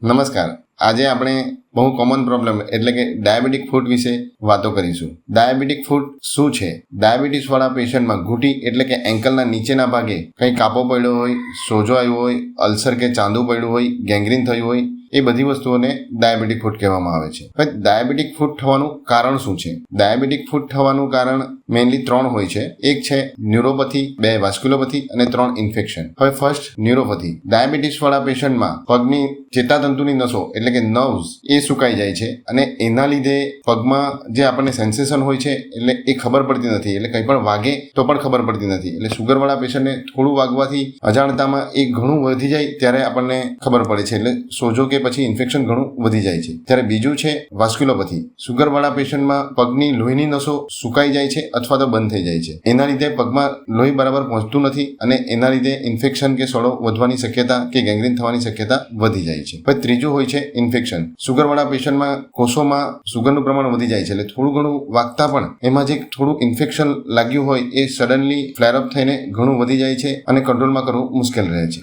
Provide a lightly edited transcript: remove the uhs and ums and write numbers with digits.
નમસ્કાર. આજે આપણે બહુ કોમન પ્રોબ્લેમ એટલે કે ડાયાબિટીક ફૂટ વિશે વાતો કરીશું. ડાયાબિટીક ફૂટ શું છે? ડાયાબિટીસ વાળા પેશન્ટમાં ઘૂંટી એટલે કે એન્કલના નીચેના ભાગે કંઈ કાપો પડ્યો હોય, સોજો આવ્યો હોય, અલ્સર કે ચાંદુ પડ્યું હોય, ગેંગ્રીન થયું હોય, એ બધી વસ્તુઓને ડાયાબિટીક ફૂટ કહેવામાં આવે છે. હવે ડાયાબિટીક ફૂટ થવાનું કારણ શું છે? ડાયાબિટીક ફૂટ થવાનું કારણ મેઇનલી 3 હોય છે. એક છે ન્યુરોપેથી, 2 વાસ્ક્યુલોપેથી અને 3 ઇન્ફેક્શન. હવે ફર્સ્ટ ન્યુરોપેથી. ડાયાબિટીસ વાળા પેશન્ટમાં પગની ચેતાતંતુની નસો એટલે કે નર્વ્સ એ સુકાઈ જાય છે અને એના લીધે પગમાં જે આપણને સેન્સેશન હોય છે એટલે એ ખબર પડતી નથી, એટલે કંઈ પણ વાગે તો પણ ખબર પડતી નથી. એટલે શુગરવાળા પેશન્ટને થોડું વાગવાથી અજાણતામાં એ ઘણું વધી જાય ત્યારે આપણને ખબર પડે છે, એટલે સોજો કે પછી ઇન્ફેક્શન ઘણું વધી જાય છે. ત્યારે બીજું છે વાસ્ક્યુલોપેથી. શુગરવાળા પેશન્ટમાં પગની લોહીની નસો સુકાઈ જાય છે અથવા તો બંધ થઈ જાય છે. એના લીધે પગમાં લોહી બરાબર પહોંચતું નથી અને એના લીધે ઇન્ફેક્શન કે સડો વધવાની શક્યતા કે ગેંગ્રીન થવાની શક્યતા વધી જાય છે. પછી ત્રીજું હોય છે ઇન્ફેક્શન. શુગરવાળા પેશન્ટમાં કોષોમાં સુગરનું પ્રમાણ વધી જાય છે, એટલે થોડું ઘણું વાગતા પણ એમાં જે થોડું ઇન્ફેક્શન લાગ્યું હોય એ સડનલી ફ્લેરઅપ થઈને ઘણું વધી જાય છે અને કંટ્રોલમાં કરવું મુશ્કેલ રહે છે.